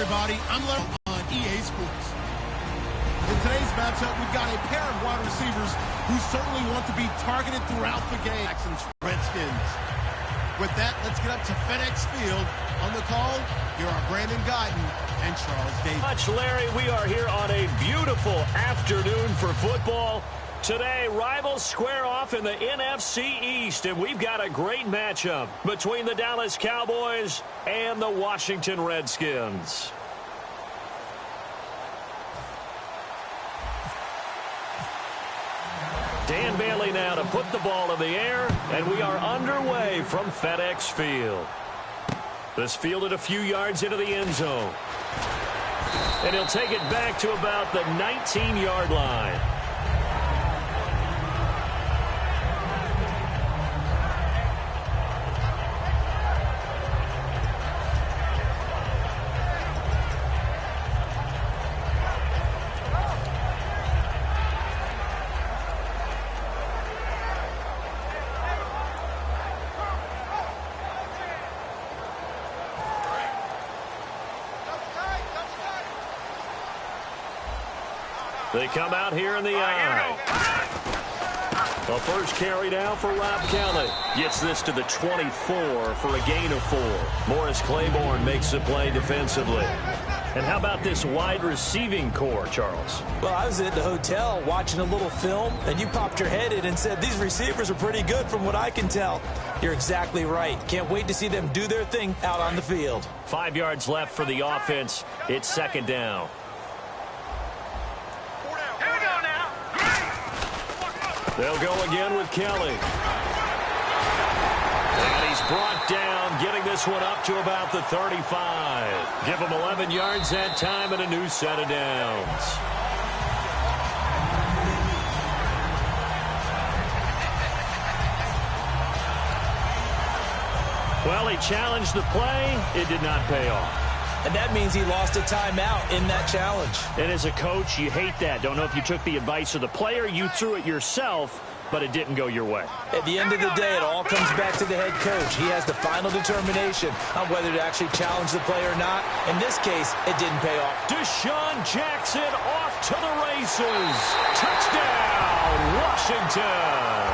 everybody. I'm Leo on EA Sports. In today's matchup, we've got a pair of wide receivers who certainly want to be targeted throughout the game. Jackson's Redskins. With that, let's get up to FedEx Field. On the call, here are Brandon Guyton and Charles Davis. Much, Larry. We are here on a beautiful afternoon for football. Today, rivals square off in the NFC East, and we've got a great matchup between the Dallas Cowboys and the Washington Redskins. Dan Bailey now to put the ball in the air, and we are underway from FedEx Field. This fielded a few yards into the end zone. And he'll take it back to about the 19-yard line. They come out here in the eye. A first carry down for Rob Kelly. Gets this to the 24 for a gain of 4. Morris Claiborne makes the play defensively. And how about this wide receiving core, Charles? Well, I was at the hotel watching a little film, and you popped your head in and said, these receivers are pretty good from what I can tell. You're exactly right. Can't wait to see them do their thing out on the field. 5 yards left for the offense. It's second down. They'll go again with Kelly. And he's brought down, getting this one up to about the 35. Give him 11 yards that time and a new set of downs. Well, he challenged the play. It did not pay off. And that means he lost a timeout in that challenge. And as a coach, you hate that. Don't know if you took the advice of the player, you threw it yourself, but it didn't go your way. At the end of the day, it all comes back to the head coach. He has the final determination on whether to actually challenge the play or not. In this case, it didn't pay off. Deshaun Jackson off to the races. Touchdown, Washington.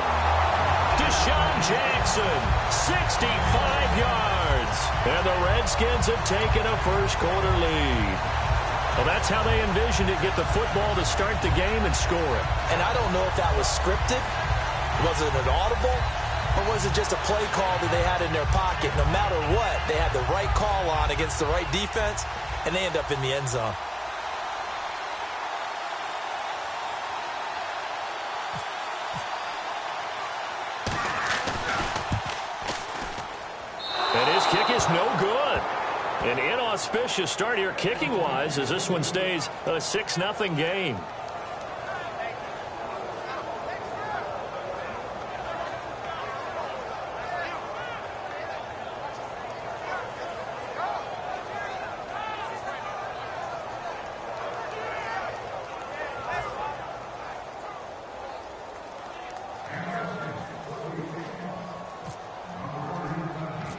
Deshaun Jackson, 65 yards. And the Redskins have taken a first-quarter lead. Well, that's how they envisioned it, get the football to start the game and score it. And I don't know if that was scripted. Was it an audible? Or was it just a play call that they had in their pocket? No matter what, they had the right call on against the right defense, and they end up in the end zone. And his kick is no good. An inauspicious start here kicking-wise as this one stays a 6-0 game.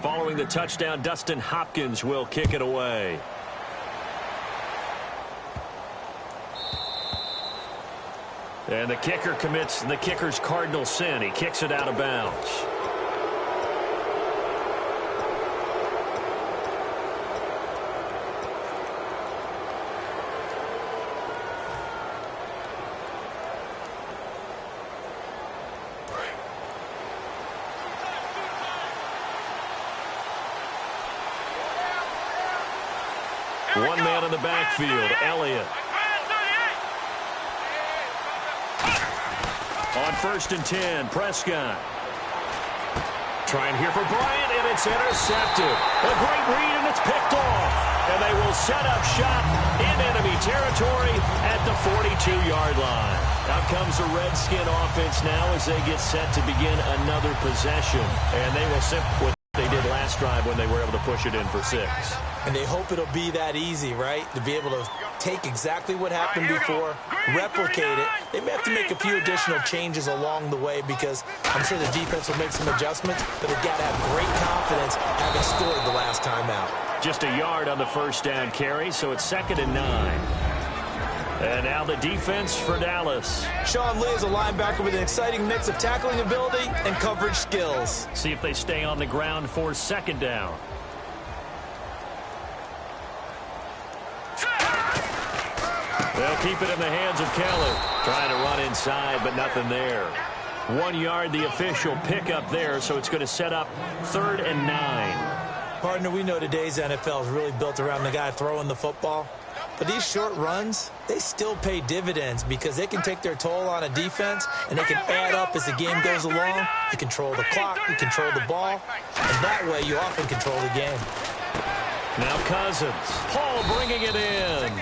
Following the touchdown, Dustin Hopkins will kick it away. And the kicker commits the kicker's cardinal sin. He kicks it out of bounds. One man in the backfield, Elliott. On 1st and 10, Prescott. Trying here for Bryant, and it's intercepted. A great read, and it's picked off. And they will set up shop in enemy territory at the 42-yard line. Out comes the Redskin offense now as they get set to begin another possession. And they will simply what they did last drive when they were able to push it in for 6. And they hope it'll be that easy, right? To be able to take exactly what happened before, replicate it. They may have to make a few additional changes along the way because I'm sure the defense will make some adjustments, but they've got to have great confidence having scored the last time out. Just a yard on the first down carry, so it's 2nd and 9. And now the defense for Dallas. Sean Lee is a linebacker with an exciting mix of tackling ability and coverage skills. See if they stay on the ground for 2nd down. They'll keep it in the hands of Kelly. Trying to run inside, but nothing there. 1 yard, the official pickup there, so it's going to set up 3rd and 9. Partner, we know today's NFL is really built around the guy throwing the football. But these short runs, they still pay dividends because they can take their toll on a defense and they can add up as the game goes along. You control the clock, you control the ball, and that way you often control the game. Now Cousins. Hall bringing it in.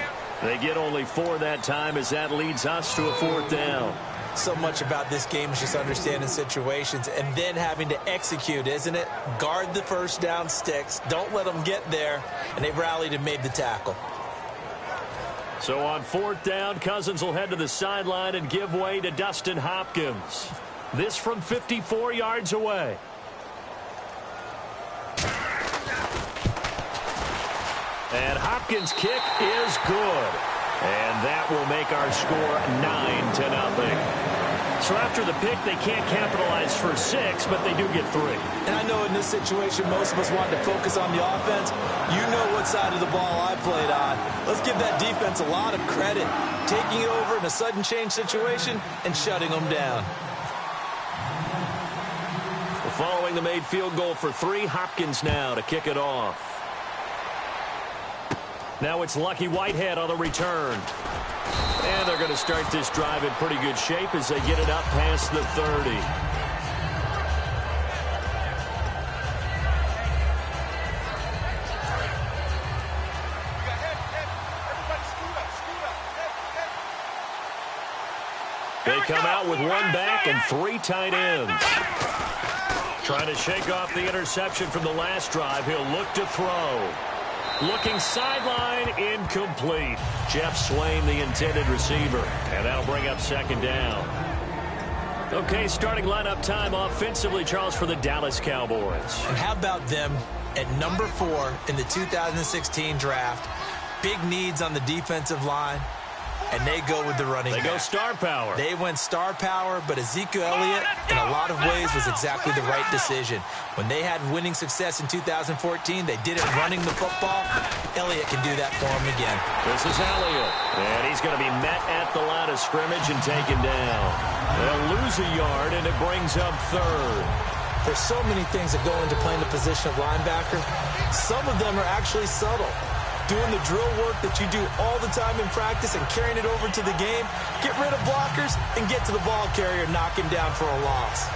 They get only 4 that time as that leads us to a 4th down. So much about this game is just understanding situations and then having to execute, isn't it? Guard the first down sticks. Don't let them get there. And they rallied and made the tackle. So on 4th down, Cousins will head to the sideline and give way to Dustin Hopkins. This from 54 yards away. And Hopkins' kick is good. And that will make our score 9-0. So after the pick, they can't capitalize for 6, but they do get 3. And I know in this situation, most of us wanted to focus on the offense. You know what side of the ball I played on. Let's give that defense a lot of credit. Taking it over in a sudden change situation and shutting them down. Following the made field goal for 3, Hopkins now to kick it off. Now it's Lucky Whitehead on the return. And they're going to start this drive in pretty good shape as they get it up past the 30. They come out with 1 back and 3 tight ends. Trying to shake off the interception from the last drive. He'll look to throw. Looking sideline, incomplete. Jeff Swain, the intended receiver. And that'll bring up 2nd down. Okay, starting lineup time offensively, Charles, for the Dallas Cowboys. And how about them at number 4 in the 2016 draft? Big needs on the defensive line. And they go with the running back. They go star power. They went star power, but Ezekiel Elliott, in a lot of ways, was exactly the right decision. When they had winning success in 2014, they did it running the football. Elliott can do that for them again. This is Elliott. And he's going to be met at the line of scrimmage and taken down. They'll lose a yard, and it brings up 3rd. There's so many things that go into playing the position of linebacker. Some of them are actually subtle. Doing the drill work that you do all the time in practice and carrying it over to the game. Get rid of blockers and get to the ball carrier and knock him down for a loss.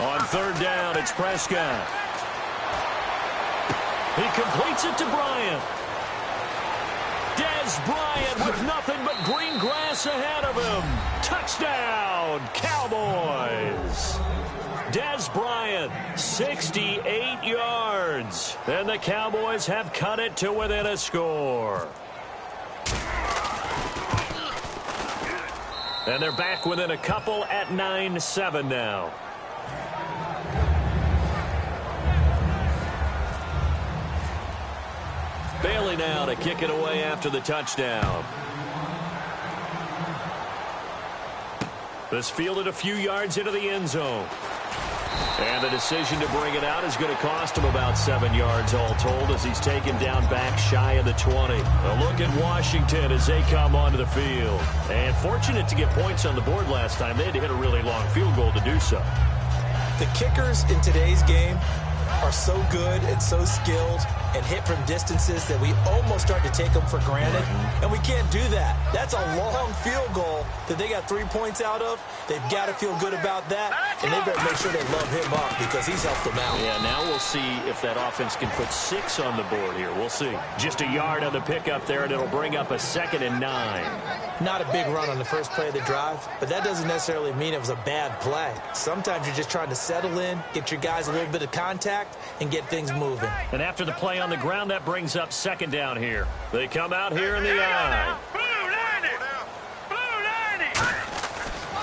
On 3rd down, it's Prescott. He completes it to Bryant. Dez Bryant with nothing but green grass ahead of him. Touchdown, Cowboys. Dez Bryant, 68 yards. And the Cowboys have cut it to within a score. And they're back within a couple at 9-7 now. Bailey now to kick it away after the touchdown. This fielded a few yards into the end zone. And the decision to bring it out is going to cost him about 7 yards all told as he's taken down back shy of the 20. A look at Washington as they come onto the field. And fortunate to get points on the board last time. They had to hit a really long field goal to do so. The kickers in today's game are so good and so skilled and hit from distances that we almost start to take them for granted. And we can't do that. That's a long field goal that they got 3 points out of. They've got to feel good about that. And they better make sure they love him up because he's helped them out. Yeah, now we'll see if that offense can put 6 on the board here. We'll see. Just a yard on the pickup there, and it'll bring up a 2nd and 9. Not a big run on the first play of the drive, but that doesn't necessarily mean it was a bad play. Sometimes you're just trying to settle in, get your guys a little bit of contact, contact and get things moving. And after the play on the ground, that brings up second down here. They come out here in the I.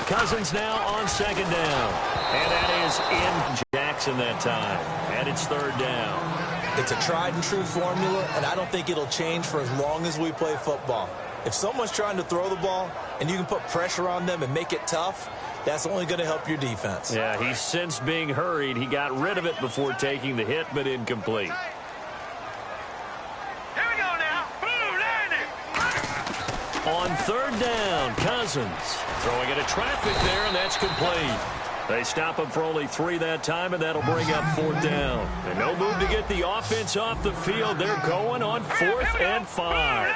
Cousins now on second down. And that is in Jackson that time. And it's third down. It's a tried-and-true formula, and I don't think it'll change for as long as we play football. If someone's trying to throw the ball and you can put pressure on them and make it tough, that's only going to help your defense. Yeah, he's since being hurried. He got rid of it before taking the hit, but incomplete. Here we go now. On third down, Cousins throwing into traffic there, and that's complete. They stop him for only 3 that time, and that'll bring up fourth down. And no move to get the offense off the field. They're going on 4th and 5.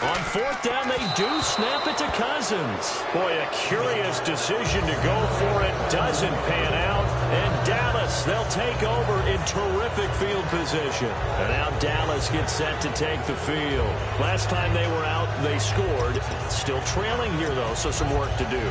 On fourth down, they do snap it to Cousins. Boy, a curious decision to go for it. Doesn't pan out. And Dallas, they'll take over in terrific field position. And now Dallas gets set to take the field. Last time they were out, they scored. Still trailing here, though, so some work to do.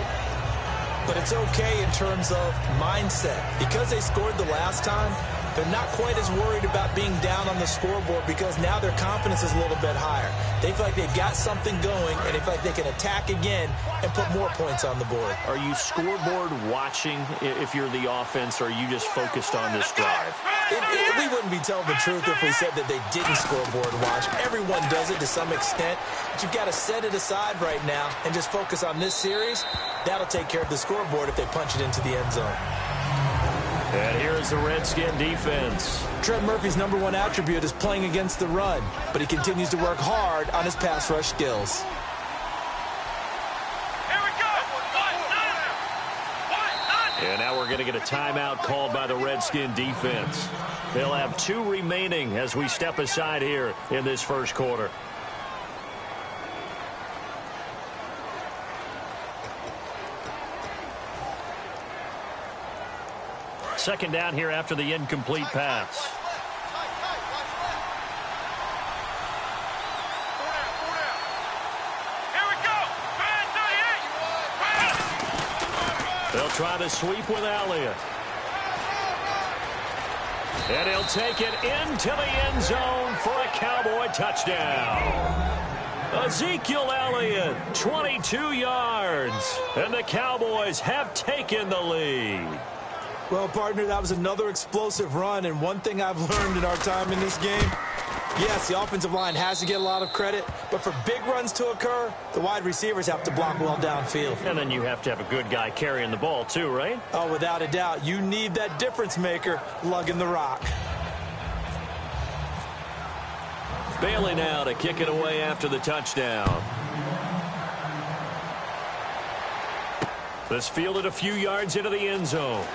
But it's okay in terms of mindset. Because they scored the last time, they're not quite as worried about being down on the scoreboard because now their confidence is a little bit higher. They feel like they've got something going, and they feel like they can attack again and put more points on the board. Are you scoreboard watching if you're the offense, or are you just focused on this drive? We wouldn't be telling the truth if we said that they didn't scoreboard watch. Everyone does it to some extent, but you've got to set it aside right now and just focus on this series. That'll take care of the scoreboard if they punch it into the end zone. And here's the Redskin defense. Trent Murphy's #1 attribute is playing against the run, but he continues to work hard on his pass rush skills. And now we're going to get a timeout called by the Redskin defense. They'll have 2 remaining as we step aside here in this first quarter. Second down here after the incomplete pass. They'll try to sweep with Elliott. And he'll take it into the end zone for a Cowboy touchdown. Ezekiel Elliott, 22 yards. And the Cowboys have taken the lead. Well, partner, that was another explosive run, and one thing I've learned in our time in this game, yes, the offensive line has to get a lot of credit, but for big runs to occur, the wide receivers have to block well downfield. And then you have to have a good guy carrying the ball too, right? Oh, without a doubt. You need that difference maker lugging the rock. Bailey now to kick it away after the touchdown. This fielded a few yards into the end zone.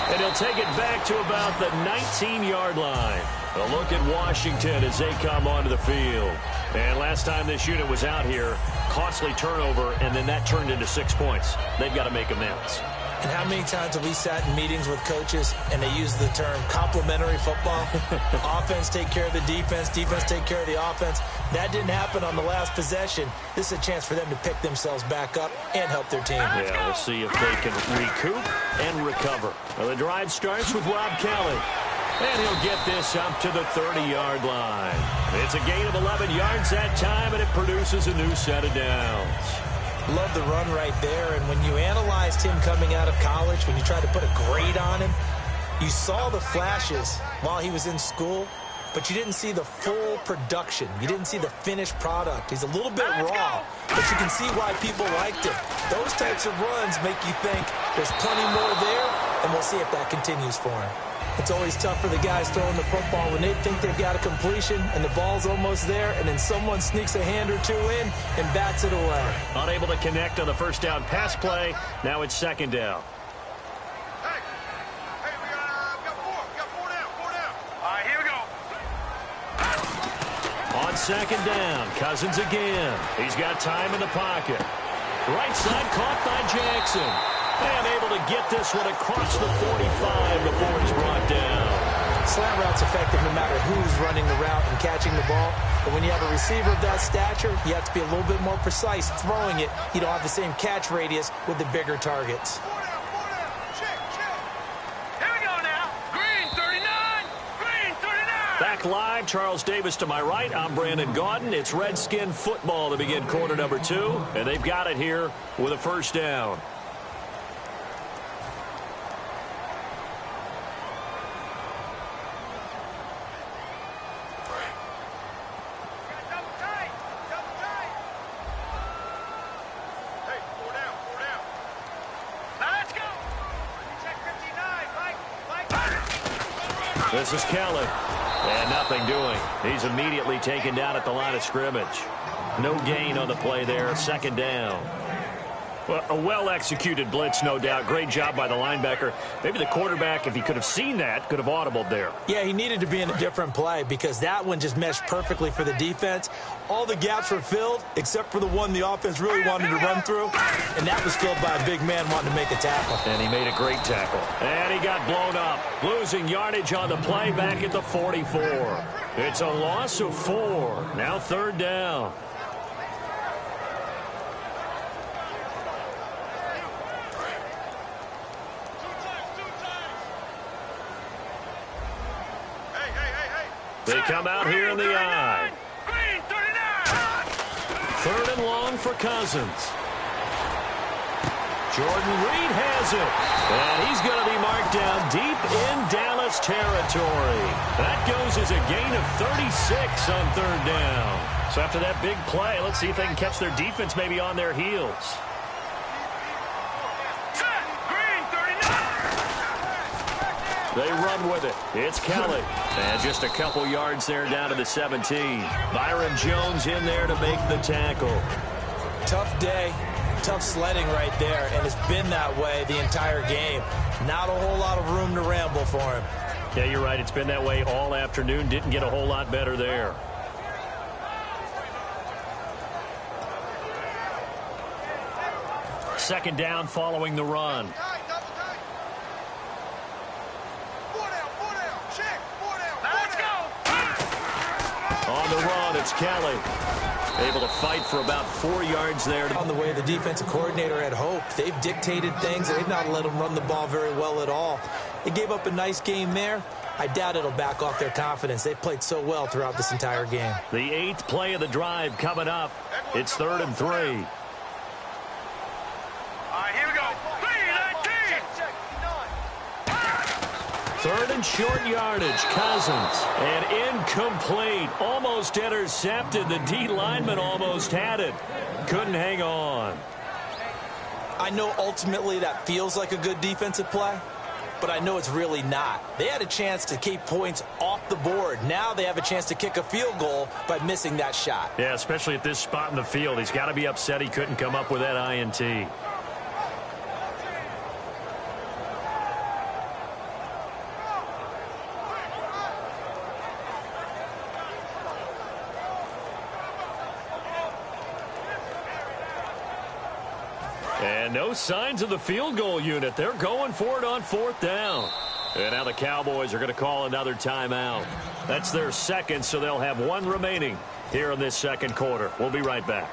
And he'll take it back to about the 19-yard line. A look at Washington as they come onto the field. And last time this unit was out here, costly turnover, and then that turned into 6 points. They've got to make amends. And how many times have we sat in meetings with coaches and they use the term complementary football? Offense take care of the defense, defense take care of the offense. That didn't happen on the last possession. This is a chance for them to pick themselves back up and help their team. Yeah, we'll see if they can recoup and recover. Well, the drive starts with Rob Kelly. And he'll get this up to the 30-yard line. It's a gain of 11 yards that time, and it produces a new set of downs. Love the run right there, and when you analyzed him coming out of college, when you tried to put a grade on him, you saw the flashes while he was in school, but you didn't see the full production. You didn't see the finished product. He's a little bit raw, but you can see why people liked him. Those types of runs make you think there's plenty more there, and we'll see if that continues for him. It's always tough for the guys throwing the football when they think they've got a completion and the ball's almost there, and then someone sneaks a hand or two in and bats it away. Unable to connect on the first down pass play. Now it's second down. Hey, we got four down. All right, here we go. On second down, Cousins again. He's got time in the pocket. Right side caught by Jackson. And able to get this one across the 45 before he's brought down. Slant route's effective no matter who's running the route and catching the ball. But when you have a receiver of that stature, you have to be a little bit more precise throwing it. You don't have the same catch radius with the bigger targets. Back live, Charles Davis to my right. I'm Brandon Gaudin. It's Redskin football to begin quarter number 2, and they've got it here with a first down. This is Kelly. And nothing doing. He's immediately taken down at the line of scrimmage. No gain on the play there. Second down. Well, a well-executed blitz, no doubt. Great job by the linebacker. Maybe the quarterback, if he could have seen that, could have audibled there. Yeah, he needed to be in a different play because that one just meshed perfectly for the defense. All the gaps were filled except for the one the offense really wanted to run through, and that was filled by a big man wanting to make a tackle. And he made a great tackle. And he got blown up, losing yardage on the play back at the 44. It's a loss of 4. Now third down. They come out here in the I. Third and long for Cousins. Jordan Reed has it. And he's going to be marked down deep in Dallas territory. That goes as a gain of 36 on third down. So after that big play, let's see if they can catch their defense maybe on their heels. They run with it. It's Kelly. And just a couple yards there down to the 17. Byron Jones in there to make the tackle. Tough day, tough sledding right there, and it's been that way the entire game. Not a whole lot of room to ramble for him. Yeah, you're right. It's been that way all afternoon. Didn't get a whole lot better there. Second down following the run. On the run, it's Kelly. Able to fight for about 4 yards there. On the way the defensive coordinator had hoped. They've dictated things. They've not let them run the ball very well at all. They gave up a nice game there. I doubt it'll back off their confidence. They've played so well throughout this entire game. The 8th play of the drive coming up. It's 3rd and 3. All right, here we go. 3rd and short yardage. Cousins. And incomplete. Almost intercepted. The D lineman almost had it. Couldn't hang on. I know ultimately that feels like a good defensive play, but I know it's really not. They had a chance to keep points off the board. Now they have a chance to kick a field goal by missing that shot. Yeah, especially at this spot in the field. He's got to be upset he couldn't come up with that INT. And no signs of the field goal unit. They're going for it on 4th down. And now the Cowboys are going to call another timeout. That's their second, so they'll have 1 remaining here in this second quarter. We'll be right back.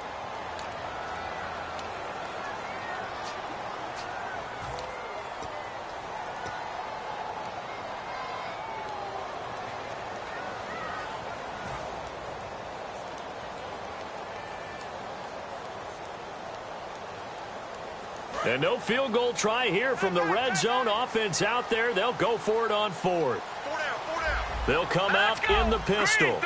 And no field goal try here from the red zone offense out there. They'll go for it on 4th. They'll come out in the pistol.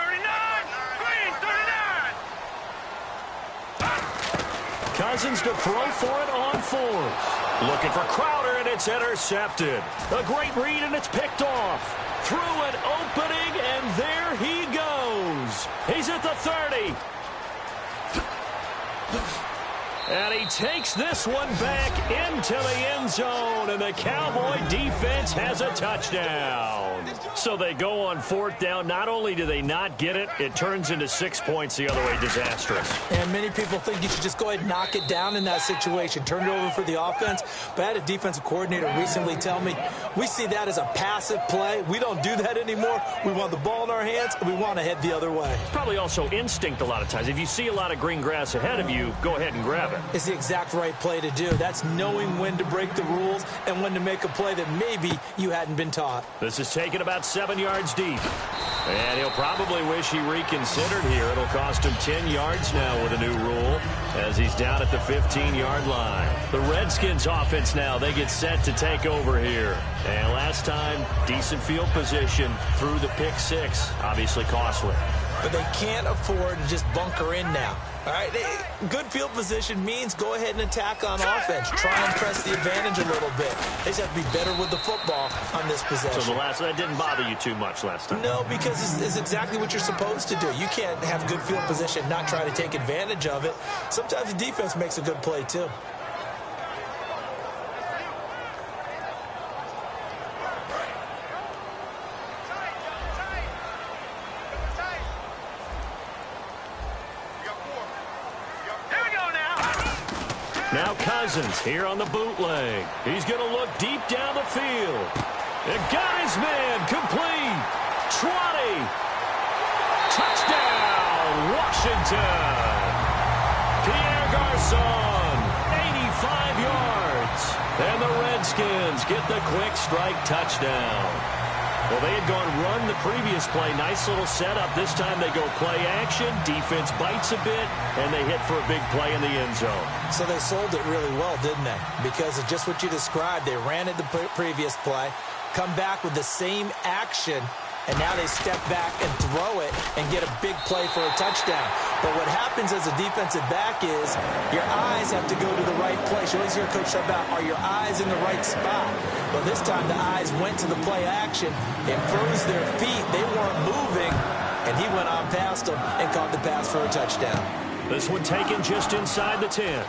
Cousins to throw for it on 4th. Looking for Crowder, and it's intercepted. A great read, and it's picked off. Through an opening, and there he goes. He's at the 30. And he takes this one back into the end zone, and the Cowboy defense has a touchdown. So they go on fourth down. Not only do they not get it, it turns into 6 points the other way. Disastrous. And many people think you should just go ahead and knock it down in that situation, turn it over for the offense. But I had a defensive coordinator recently tell me, we see that as a passive play. We don't do that anymore. We want the ball in our hands, and we want to head the other way. Probably also instinct a lot of times. If you see a lot of green grass ahead of you, go ahead and grab it. It's the exact right play to do. That's knowing when to break the rules and when to make a play that maybe you hadn't been taught. This is taken about 7 yards deep. And he'll probably wish he reconsidered here. It'll cost him 10 yards now with a new rule as he's down at the 15-yard line. The Redskins offense now, they get set to take over here. And last time, decent field position through the pick six. Obviously costly. But they can't afford to just bunker in now. All right, good field position means go ahead and attack on offense. Try and press the advantage a little bit. They just have to be better with the football on this possession. So that didn't bother you too much last time? No, because it's exactly what you're supposed to do. You can't have good field position, not try to take advantage of it. Sometimes the defense makes a good play, too. Now Cousins here on the bootleg. He's going to look deep down the field. And got his man complete. 20. Touchdown, Washington. Pierre Garçon, 85 yards. And the Redskins get the quick strike touchdown. Well, they had gone run the previous play. Nice little setup. This time they go play action. Defense bites a bit, and they hit for a big play in the end zone. So they sold it really well, didn't they? Because of just what you described. They ran it the previous play, come back with the same action, and now they step back and throw it and get a big play for a touchdown. But what happens as a defensive back is your eyes have to go to the right place. You always hear Coach talk about, are your eyes in the right spot? Well, this time the eyes went to the play action. It froze their feet. They weren't moving, and he went on past them and caught the pass for a touchdown. This one taken just inside the 10.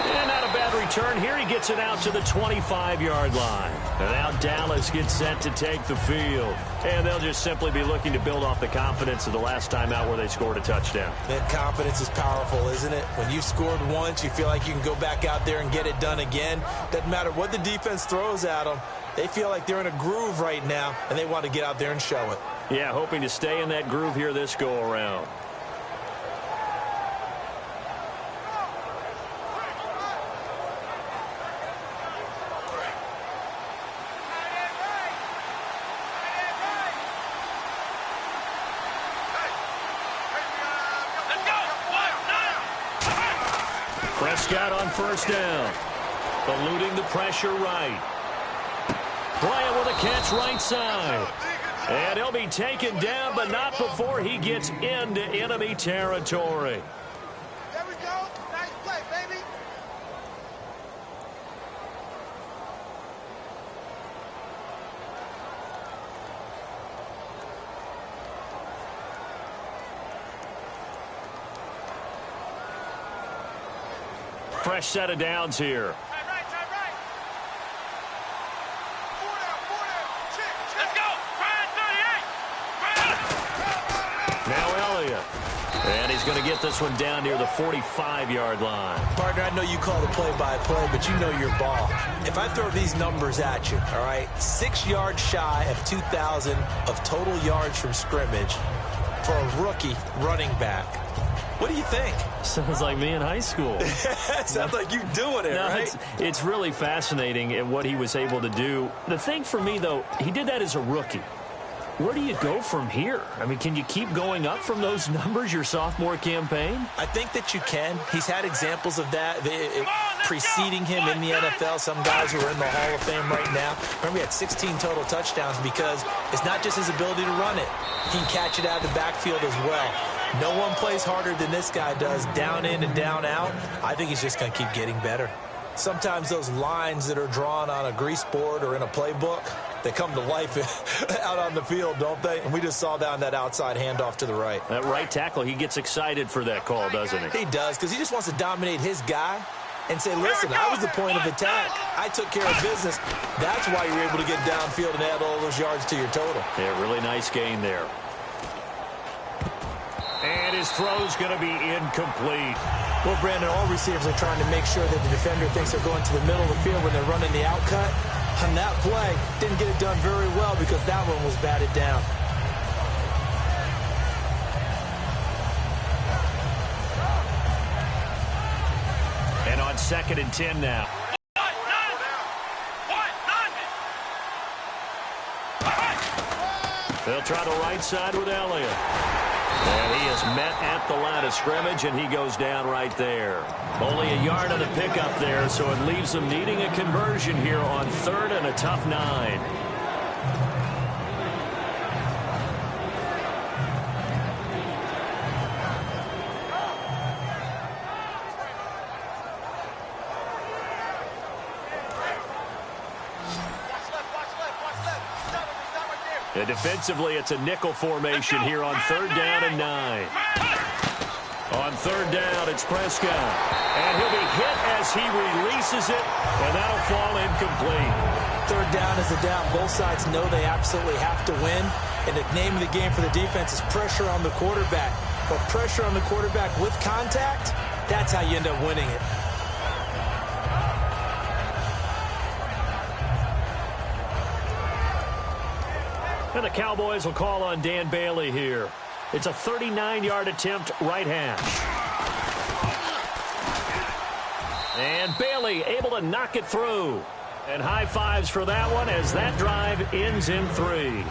And not a bad return here. He gets it out to the 25-yard line. And now Dallas gets set to take the field. And they'll just simply be looking to build off the confidence of the last time out where they scored a touchdown. That confidence is powerful, isn't it? When you've scored once, you feel like you can go back out there and get it done again. Doesn't matter what the defense throws at them. They feel like they're in a groove right now, and they want to get out there and show it. Yeah, hoping to stay in that groove here this go-around. Prescott on first down. Eluding the pressure right. Bryant with a catch right side. And he'll be taken down, but not before he gets into enemy territory. There we go. Nice play, baby. Fresh set of downs here. Right. Four down. Check. Let's go. Brian 38. Now Elliott. And he's going to get this one down near the 45-yard line. Partner, I know you call the play-by-play, but you know your ball. If I throw these numbers at you, all right, 6 yards shy of 2,000 of total yards from scrimmage for a rookie running back. What do you think? Sounds like me in high school. Sounds like you doing it, right? It's really fascinating at what he was able to do. The thing for me, though, he did that as a rookie. Where do you go from here? I mean, can you keep going up from those numbers your sophomore campaign? I think that you can. He's had examples of that preceding him in the NFL. Some guys who are in the Hall of Fame right now. Remember, he had 16 total touchdowns because it's not just his ability to run it. He can catch it out of the backfield as well. No one plays harder than this guy does, down in and down out. I think he's just going to keep getting better. Sometimes those lines that are drawn on a grease board or in a playbook, They come to life out on the field, don't they? And we just saw that on that outside handoff to the right. That right tackle, he gets excited for that call, doesn't he? He does, because he just wants to dominate his guy and say, listen, I was the point of attack. I took care of business. That's why you're able to get downfield and add all those yards to your total. Yeah, really nice gain there. And his throw's going to be incomplete. Well, Brandon, all receivers are trying to make sure that the defender thinks they're going to the middle of the field when they're running the out cut. On that play, didn't get it done very well because that one was batted down. And on 2nd and 10 now. They'll try the right side with Elliott. And he is met at the line of scrimmage, and he goes down right there. Only a yard on the pickup there, so it leaves them needing a conversion here on 3rd and a tough 9. And defensively, it's a nickel formation here on 3rd down and 9. On 3rd down, it's Prescott. And he'll be hit as he releases it, and that'll fall incomplete. 3rd down is a down. Both sides know they absolutely have to win. And the name of the game for the defense is pressure on the quarterback. But pressure on the quarterback with contact, that's how you end up winning it. And the Cowboys will call on Dan Bailey here. It's a 39-yard attempt, right hash. And Bailey able to knock it through. And high fives for that one as that drive ends in 3.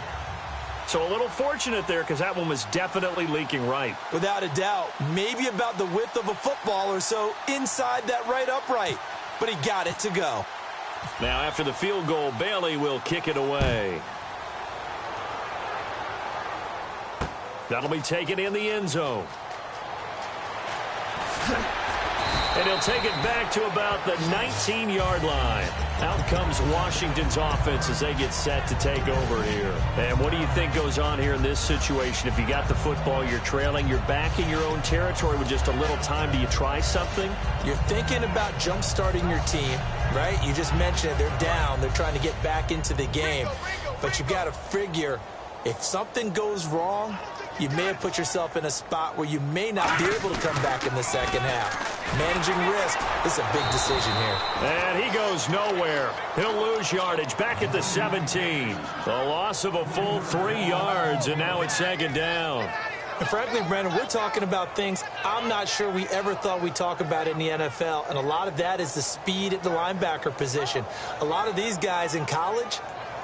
So a little fortunate there because that one was definitely leaking right. Without a doubt. Maybe about the width of a football or so inside that right upright. But he got it to go. Now after the field goal, Bailey will kick it away. That'll be taken in the end zone. And he'll take it back to about the 19-yard line. Out comes Washington's offense as they get set to take over here. And what do you think goes on here in this situation? If you got the football, you're trailing, you're back in your own territory with just a little time. Do you try something? You're thinking about jump-starting your team, right? You just mentioned it. They're down. They're trying to get back into the game. But you got to figure if something goes wrong, you may have put yourself in a spot where you may not be able to come back in the second half. Managing risk is a big decision here. And he goes nowhere. He'll lose yardage back at the 17. The loss of a full 3 yards, and now it's 2nd down. And frankly, Brandon, we're talking about things I'm not sure we ever thought we'd talk about in the NFL, and a lot of that is the speed at the linebacker position. A lot of these guys in college,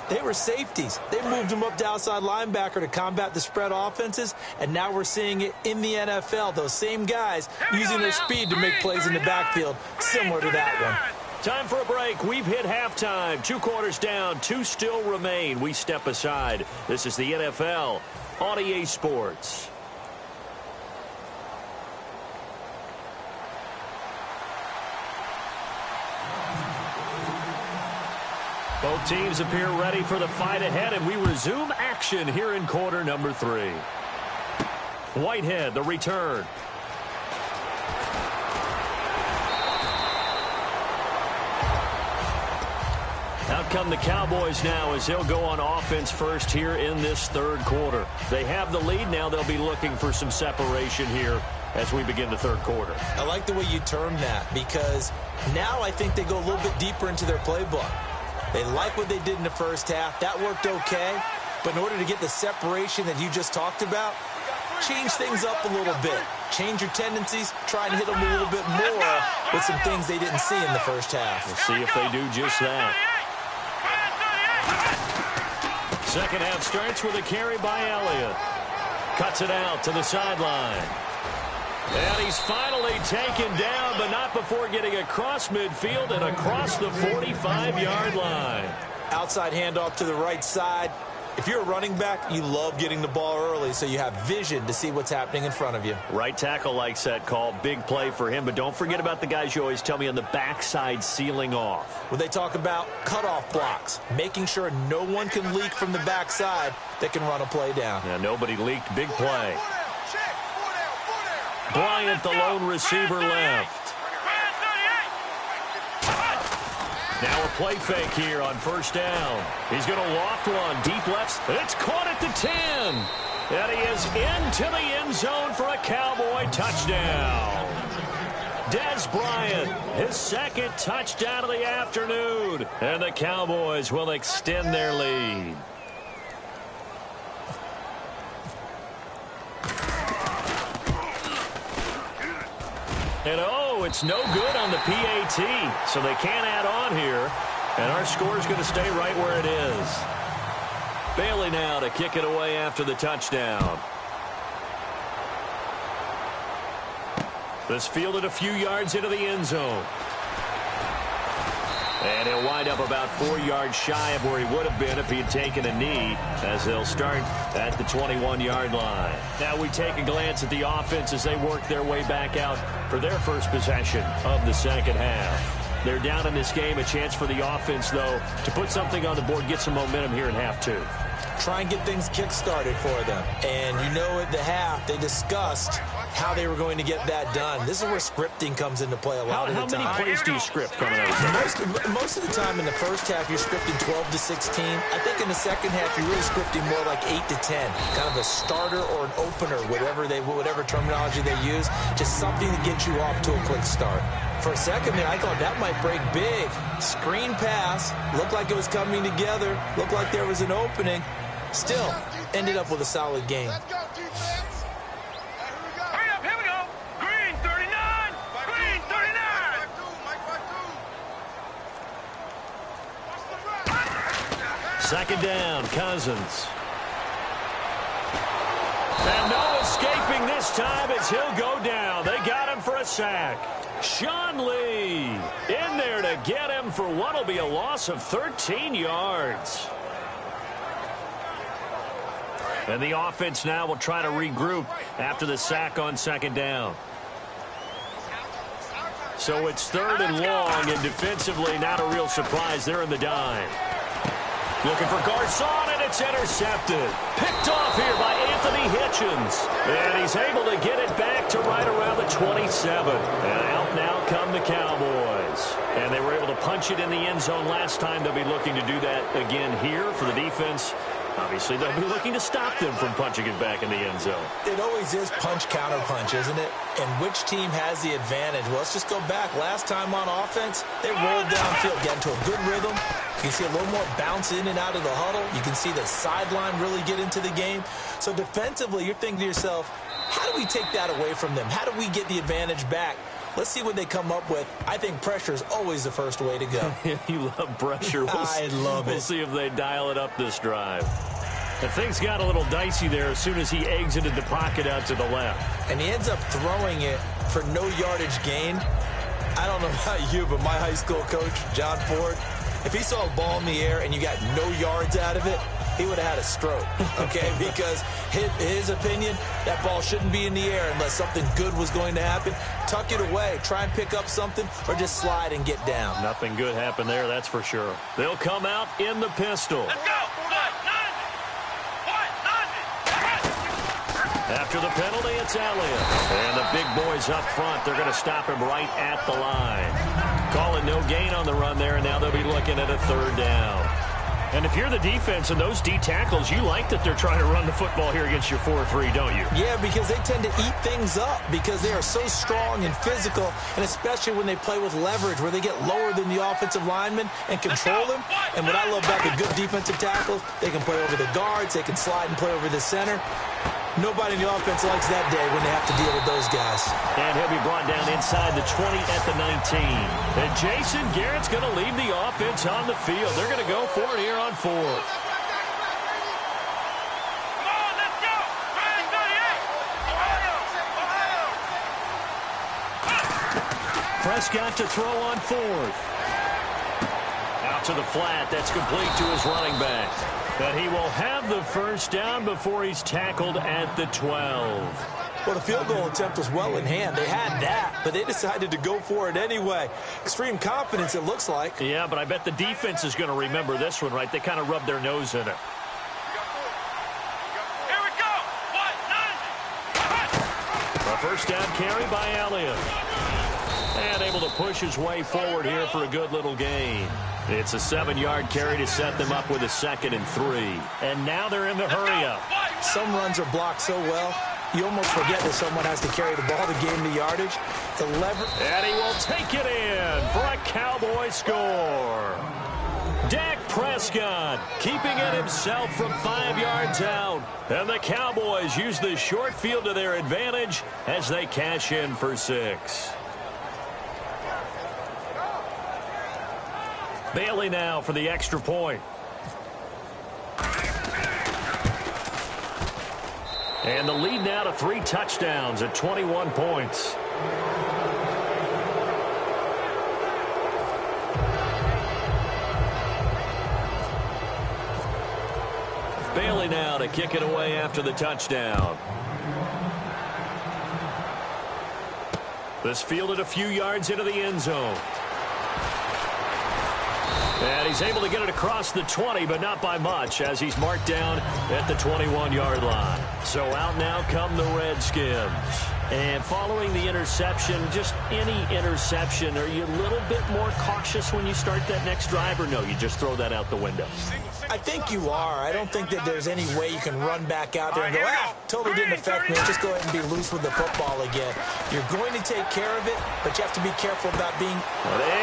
they were safeties. They moved them up to outside linebacker to combat the spread offenses, and now we're seeing it in the NFL. Those same guys using their speed to make plays in the backfield, similar to that one. Time for a break. We've hit halftime. 2 quarters down, 2 still remain. We step aside. This is the NFL on EA Sports. Both teams appear ready for the fight ahead, and we resume action here in quarter number 3. Whitehead, the return. Out come the Cowboys now as they'll go on offense first here in this 3rd quarter. They have the lead now. They'll be looking for some separation here as we begin the 3rd quarter. I like the way you termed that because now I think they go a little bit deeper into their playbook. They like what they did in the first half. That worked okay. But in order to get the separation that you just talked about, change things up a little bit. Change your tendencies. Try and hit them a little bit more with some things they didn't see in the first half. We'll see if they do just that. 2nd half starts with a carry by Elliott. Cuts it out to the sideline. And he's finally taken down, but not before getting across midfield and across the 45-yard line. Outside handoff to the right side. If you're a running back, you love getting the ball early so you have vision to see what's happening in front of you. Right tackle likes that call. Big play for him. But don't forget about the guys you always tell me on the backside sealing off. When they talk about cutoff blocks, making sure no one can leak from the backside that can run a play down. Yeah, nobody leaked. Big play. Bryant, the lone receiver, left. Now a play fake here on first down. He's going to loft one. Deep left. It's caught at the 10. And he is into the end zone for a Cowboy touchdown. Dez Bryant, his second touchdown of the afternoon. And the Cowboys will extend their lead. And it's no good on the PAT, so they can't add on here. And our score is going to stay right where it is. Bailey now to kick it away after the touchdown. This fielded a few yards into the end zone. And he'll wind up about 4 yards shy of where he would have been if he had taken a knee, as they'll start at the 21-yard line. Now we take a glance at the offense as they work their way back out for their first possession of the second half. They're down in this game. A chance for the offense, though, to put something on the board, get some momentum here in half two. Try and get things kick-started for them. And you know at the half, they discussed how they were going to get that done. This is where scripting comes into play a lot of the time. How many plays do you script coming out of Most of the time in the first half, you're scripting 12 to 16. I think in the second half, you're really scripting more like 8 to 10. Kind of a starter or an opener, whatever terminology they use. Just something to get you off to a quick start. For a second there, I thought that might break big. Screen pass. Looked like it was coming together. Looked like there was an opening. Still, ended up with a solid game. Let's go, defense. Hurry up, here we go. Green 39. Green 39. Second down, Cousins. And no escaping this time as he'll go down. They got him for a sack. Sean Lee in there to get him for what will be a loss of 13 yards. And the offense now will try to regroup after the sack on second down. So it's third and long, and defensively not a real surprise. They're in the dime. Looking for Garcon, and it's intercepted. Picked off here by Anthony Hitchens. And he's able to get it back to right around the 27. And out now come the Cowboys. And they were able to punch it in the end zone last time. They'll be looking to do that again here for the defense. Obviously, they'll be looking to stop them from punching it back in the end zone. It always is punch-counter-punch, isn't it? And which team has the advantage? Well, let's just go back. Last time on offense, they rolled downfield, got into a good rhythm. You can see a little more bounce in and out of the huddle. You can see the sideline really get into the game. So defensively, you're thinking to yourself, how do we take that away from them? How do we get the advantage back? Let's see what they come up with. I think pressure is always the first way to go. You love pressure. I love it. We'll see if they dial it up this drive. And things got a little dicey there as soon as he exited the pocket out to the left. And he ends up throwing it for no yardage gain. I don't know about you, but my high school coach, John Ford, if he saw a ball in the air and you got no yards out of it, he would have had a stroke, okay? Because his opinion, that ball shouldn't be in the air unless something good was going to happen. Tuck it away, try and pick up something, or just slide and get down. Nothing good happened there, that's for sure. They'll come out in the pistol. Let's go. After the penalty, it's Elliott. And the big boys up front, they're going to stop him right at the line. Call it no gain on the run there, and now they'll be looking at a third down. And if you're the defense and those D tackles, you like that they're trying to run the football here against your 4-3, don't you? Yeah, because they tend to eat things up because they are so strong and physical, and especially when they play with leverage where they get lower than the offensive linemen and control them. And what I love about the good defensive tackles, they can play over the guards, they can slide and play over the center. Nobody in the offense likes that day when they have to deal with those guys. And he'll be brought down inside the 20 at the 19. And Jason Garrett's going to leave the offense on the field. They're going to go for it here on fourth. Come on, let's go. Green 38. Ohio. Prescott to throw on fourth. Out to the flat. That's complete to his running back. And he will have the first down before he's tackled at the 12. Well, the field goal attempt was well in hand. They had that, but they decided to go for it anyway. Extreme confidence, it looks like. Yeah, but I bet the defense is going to remember this one, right? They kind of rubbed their nose in it. Here we go. 1-9. A first down carry by Elliott. And able to push his way forward here for a good little gain. It's a 7-yard carry to set them up with a 2nd and 3. And now they're in the hurry-up. Some runs are blocked so well, you almost forget that someone has to carry the ball to gain the yardage. The lever. And he will take it in for a Cowboy score. Dak Prescott keeping it himself from 5 yards out. And the Cowboys use the short field to their advantage as they cash in for 6. Bailey now for the extra point. And the lead now to 3 touchdowns at 21 points. Bailey now to kick it away after the touchdown. This fielded a few yards into the end zone. And he's able to get it across the 20, but not by much, as he's marked down at the 21-yard line. So out now come the Redskins. And following the interception, just any interception, are you a little bit more cautious when you start that next drive, or no, you just throw that out the window? I think you are. I don't think that there's any way you can run back out there and go, totally didn't affect me. Just go ahead and be loose with the football again. You're going to take care of it, but you have to be careful about being...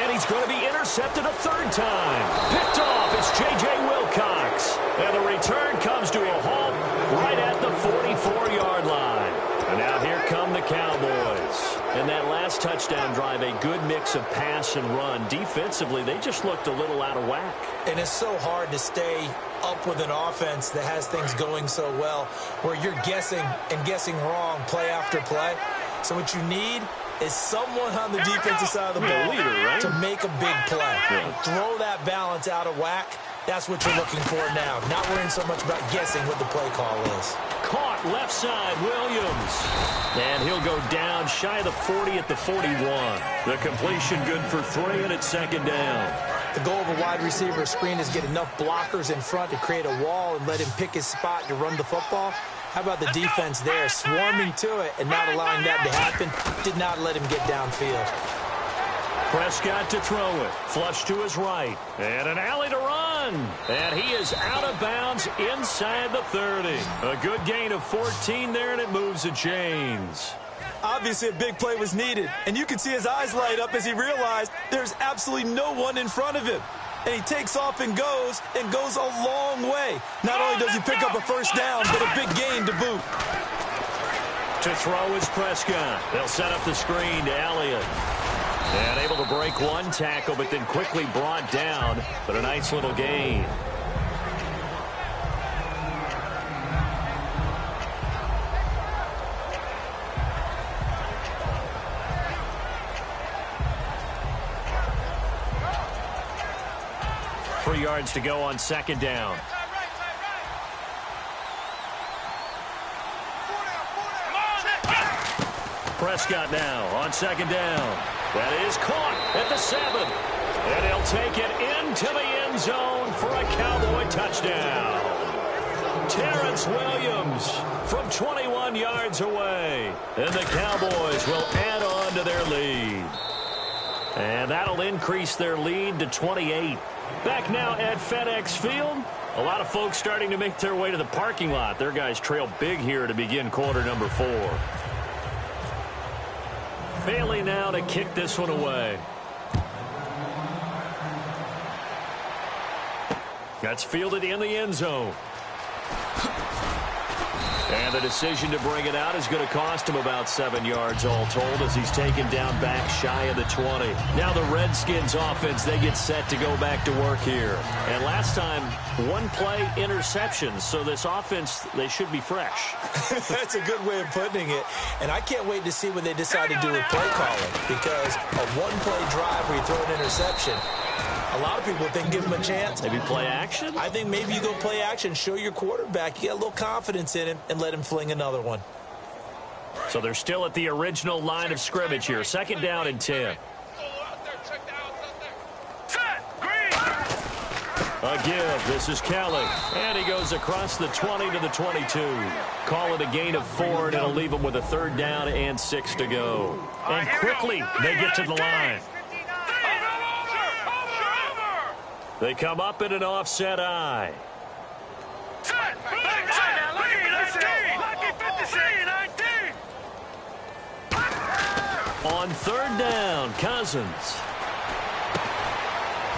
And he's going to be intercepted a 3rd time. Picked off. It's J.J. Wilcox. And the return comes to a halt right at the 44-yard line. And now here come the Cowboys. And that last touchdown drive, a good mix of pass and run. Defensively, they just looked a little out of whack. And it's so hard to stay up with an offense that has things going so well, where you're guessing and guessing wrong play after play. So what you need is someone on the defensive side of the ball to make a big play. Throw that balance out of whack. That's what you're looking for now. Not worrying so much about guessing what the play call is. Caught left side, Williams. And he'll go down shy of the 40 at the 41. The completion good for 3, and it's 2nd down. The goal of a wide receiver screen is get enough blockers in front to create a wall and let him pick his spot to run the football. How about the defense there, swarming to it and not allowing that to happen? Did not let him get downfield. Prescott to throw it. Flush to his right. And an alley to run. And he is out of bounds inside the 30. A good gain of 14 there, and it moves the chains. Obviously, a big play was needed. And you can see his eyes light up as he realized there's absolutely no one in front of him. And he takes off and goes a long way. Not only does he pick up a first down, but a big gain to boot. To throw is Prescott. They'll set up the screen to Elliott. And able to break one tackle, but then quickly brought down. But a nice little gain. Yards to go on 2nd down. Prescott now on 2nd down. That is caught at the 7. And he'll take it into the end zone for a Cowboy touchdown. Terrence Williams from 21 yards away. And the Cowboys will add on to their lead. And that'll increase their lead to 28. Back now at FedEx Field. A lot of folks starting to make their way to the parking lot. Their guys trail big here to begin quarter number 4. Bailey now to kick this one away. That's fielded in the end zone. And the decision to bring it out is going to cost him about 7 yards all told as he's taken down back shy of the 20. Now the Redskins offense, they get set to go back to work here. And last time, 1-play interceptions. So this offense, they should be fresh. That's a good way of putting it. And I can't wait to see what they decide to do with play calling. Because a 1-play drive where you throw an interception, A lot of people think give him a chance. Maybe play action? I think maybe you go play action, show your quarterback, you get a little confidence in him, and let him fling another one. So they're still at the original line of scrimmage here. 2nd down and 10. A give. This is Kelly. And he goes across the 20 to the 22. Call it a gain of 4, and it'll leave him with a 3rd down and 6 to go. And quickly, they get to the line. They come up in an offset eye. On 3rd down, Cousins.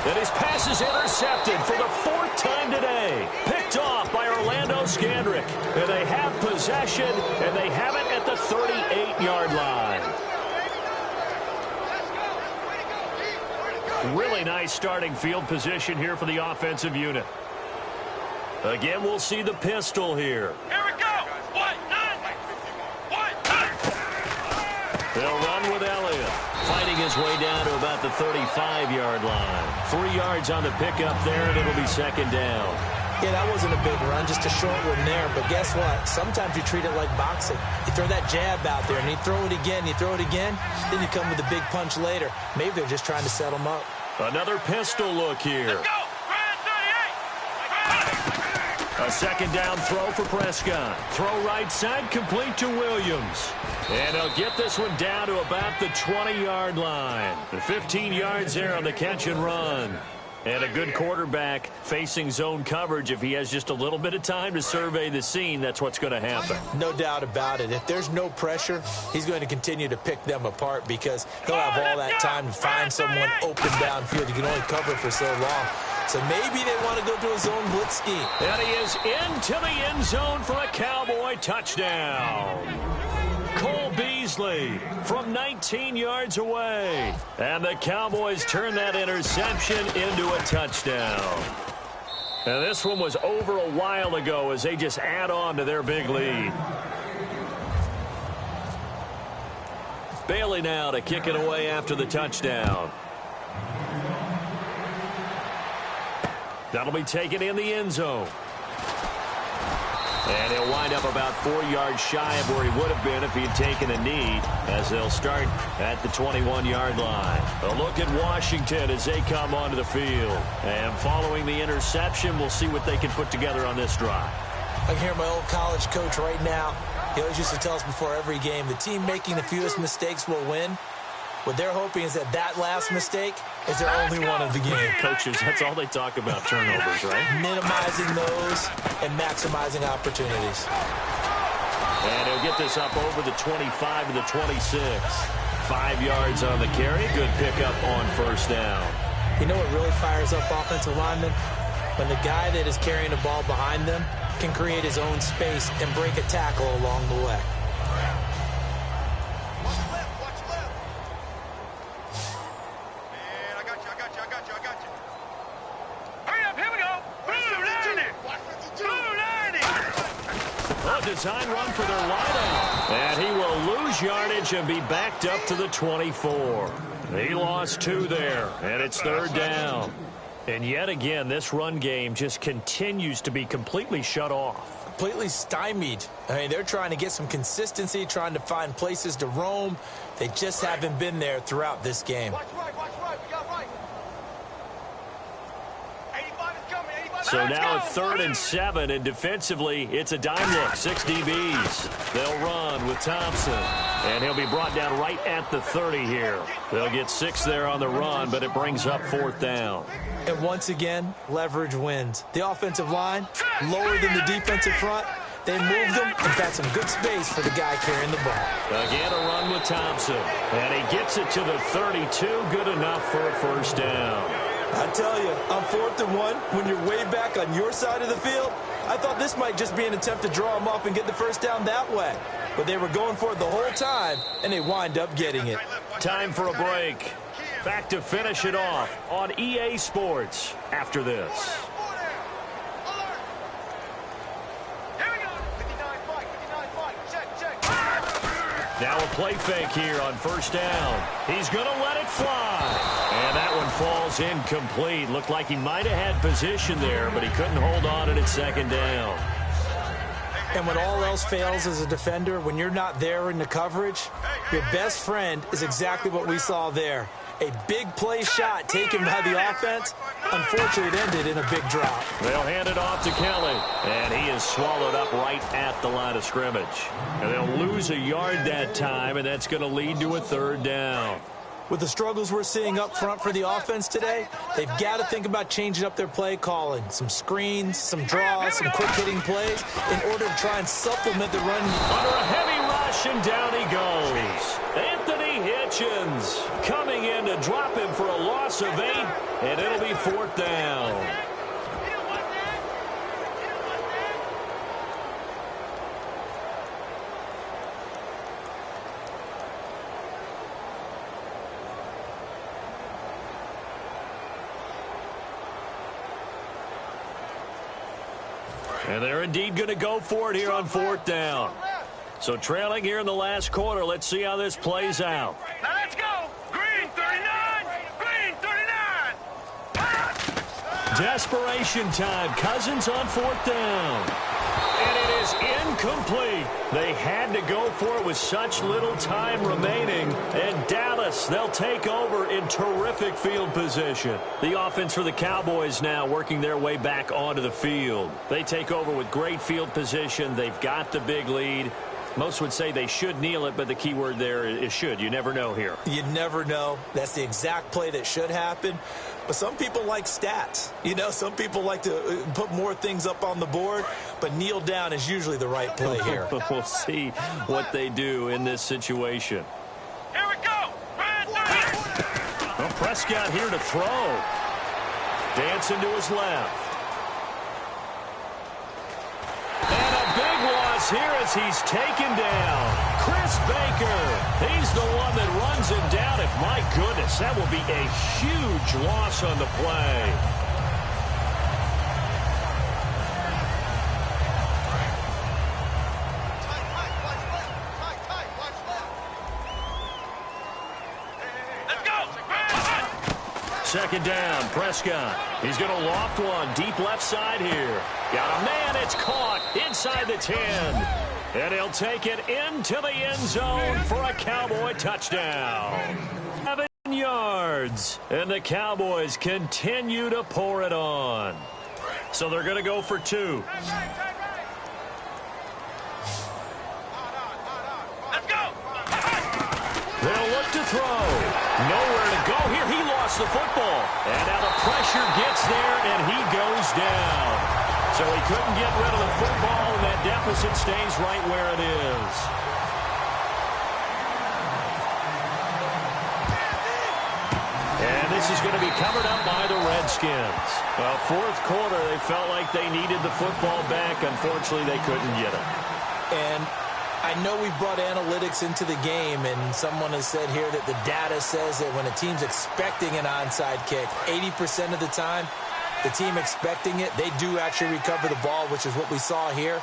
And his pass is intercepted for the 4th time today. Picked off by Orlando Scandrick. And they have possession, and they have it at the 38-yard line. Really nice starting field position here for the offensive unit. Again, we'll see the pistol here. Here we go. They'll run with Elliott. Fighting his way down to about the 35-yard line. 3 yards on the pickup there, and it'll be 2nd down. Yeah, that wasn't a big run, just a short one there. But guess what? Sometimes you treat it like boxing. You throw that jab out there, and you throw it again, then you come with a big punch later. Maybe they're just trying to set him up. Another pistol look here. Let's go. A 2nd down throw for Prescott. Throw right side, complete to Williams. And he'll get this one down to about the 20-yard line. The 15 yards there on the catch and run. And a good quarterback facing zone coverage. If he has just a little bit of time to survey the scene, that's what's going to happen. No doubt about it. If there's no pressure, he's going to continue to pick them apart because he'll have all that time to find someone open downfield. You can only cover for so long. So maybe they want to go to a zone blitz scheme. And he is into the end zone for a Cowboy touchdown. Cole Beasley from 19 yards away. And the Cowboys turn that interception into a touchdown. And this one was over a while ago as they just add on to their big lead. Bailey now to kick it away after the touchdown. That'll be taken in the end zone. And he'll wind up about 4 yards shy of where he would have been if he had taken a knee, as they'll start at the 21-yard line. A look at Washington as they come onto the field. And following the interception, we'll see what they can put together on this drive. I can hear my old college coach right now. He always used to tell us before every game, the team making the fewest mistakes will win. What they're hoping is that last mistake is their only one of the game. Coaches, that's all they talk about, turnovers, right? Minimizing those and maximizing opportunities. And he'll get this up over the 25 to the 26. 5 yards on the carry. Good pickup on 1st down. You know what really fires up offensive linemen? When the guy that is carrying the ball behind them can create his own space and break a tackle along the way. Design run for their lineup. And he will lose yardage and be backed up to the 24. He lost 2 there, and it's 3rd down. And yet again, this run game just continues to be completely shut off. Completely stymied. I mean, they're trying to get some consistency, trying to find places to roam. They just haven't been there throughout this game. Watch right. We got right. 85 is coming. 85. So now 3rd and 7, and defensively, it's a dime look. 6 DBs. They'll run with Thompson. And he'll be brought down right at the 30 here. They'll get 6 there on the run, but it brings up 4th down. And once again, leverage wins. The offensive line, lower than the defensive front. They moved them and got some good space for the guy carrying the ball. Again, a run with Thompson. And he gets it to the 32. Good enough for a 1st down. I tell you, on 4th and 1, when you're way back on your side of the field, I thought this might just be an attempt to draw him off and get the 1st down that way. But they were going for it the whole time, and they wind up getting it. Time for a break. Back to finish it off on EA Sports after this. Now a play fake here on first down. He's going to let it fly. And that one falls incomplete. Looked like he might have had position there, but he couldn't hold on at second down. And when all else fails as a defender, when you're not there in the coverage, your best friend is exactly what we saw there. A big play shot taken by the offense. Unfortunately, it ended in a big drop. They'll hand it off to Kelly, and he is swallowed up right at the line of scrimmage. And they'll lose a yard that time, and that's going to lead to a third down. With the struggles we're seeing up front for the offense today, they've got to think about changing up their play calling. Some screens, some draws, some quick-hitting plays in order to try and supplement the run. Under a heavy rush, and down he goes. Anthony Hitchens coming in to drop him for a loss of 8, and it'll be fourth down. And they're indeed going to go for it here on fourth down. So trailing here in the last quarter. Let's see how this plays out. Now let's go. Green 39. Green 39. Desperation time. Cousins on fourth down. And it is incomplete. They had to go for it with such little time remaining. And Dallas, they'll take over in terrific field position. The offense for the Cowboys now working their way back onto the field. They take over with great field position. They've got the big lead. Most would say they should kneel it, but the key word there is should. You never know here. You never know. That's the exact play that should happen. But some people like stats. You know, some people like to put more things up on the board, but kneel down is usually the right play here. We'll see what they do in this situation. Here we go. Well, Prescott here to throw. Dancing to his left. And a big loss here as he's taken down. Chris Baker, he's the one that runs him down. And my goodness, that will be a huge loss on the play. Second down, Prescott. He's going to loft one deep left side here. Got a man, it's caught inside the 10. And he'll take it into the end zone for a Cowboy touchdown. 7 yards. And the Cowboys continue to pour it on. So they're going to go for 2. Let's go. They'll look to throw. Nowhere to go here. He lost the football. And now the pressure gets there, and he goes down. So he couldn't get rid of the football, and that deficit stays right where it is. And this is going to be covered up by the Redskins. Well, fourth quarter, they felt like they needed the football back. Unfortunately, they couldn't get it. And I know we brought analytics into the game, and someone has said here that the data says that when a team's expecting an onside kick, 80% of the time, the team expecting it, they do actually recover the ball, which is what we saw here.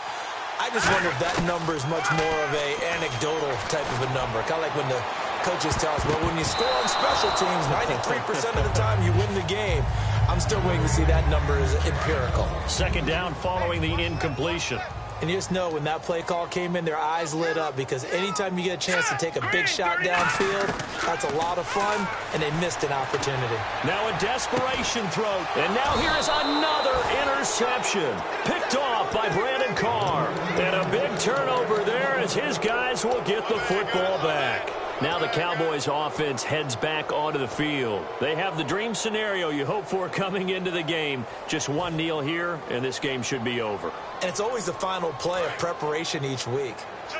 I just wonder if that number is much more of a anecdotal type of a number. Kind of like when the coaches tell us, well, when you score on special teams, 93% of the time you win the game. I'm still waiting to see that number is empirical. Second down following the incompletion. And you just know when that play call came in, their eyes lit up because anytime you get a chance to take a big shot downfield, that's a lot of fun, and they missed an opportunity. Now a desperation throw, and now here is another interception. Picked off by Brandon Carr. And a big turnover there as his guys will get the football back. Now the Cowboys offense heads back onto the field. They have the dream scenario you hope for coming into the game. Just one kneel here, and this game should be over. And it's always the final play of preparation each week.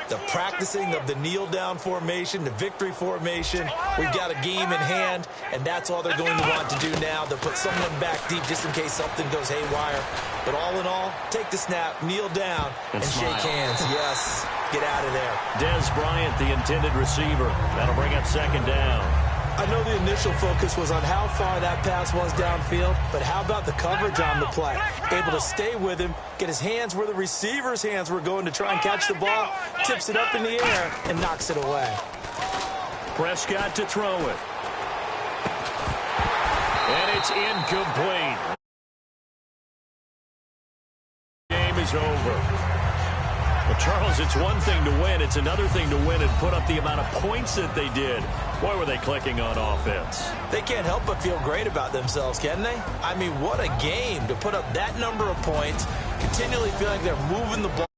The practicing of the kneel-down formation, the victory formation. We've got a game in hand, and that's all they're going to want to do now. They'll put someone back deep just in case something goes haywire. But all in all, take the snap, kneel down, and shake hands. Yes, get out of there. Dez Bryant, the intended receiver. That'll bring up second down. I know the initial focus was on how far that pass was downfield, but how about the coverage on the play? Able to stay with him, get his hands where the receiver's hands were going to try and catch the ball, tips it up in the air, and knocks it away. Prescott to throw it. And it's incomplete. Game is over. Well, Charles, it's one thing to win. It's another thing to win and put up the amount of points that they did. Boy, were they clicking on offense. They can't help but feel great about themselves, can they? I mean, what a game to put up that number of points, continually feeling like they're moving the ball.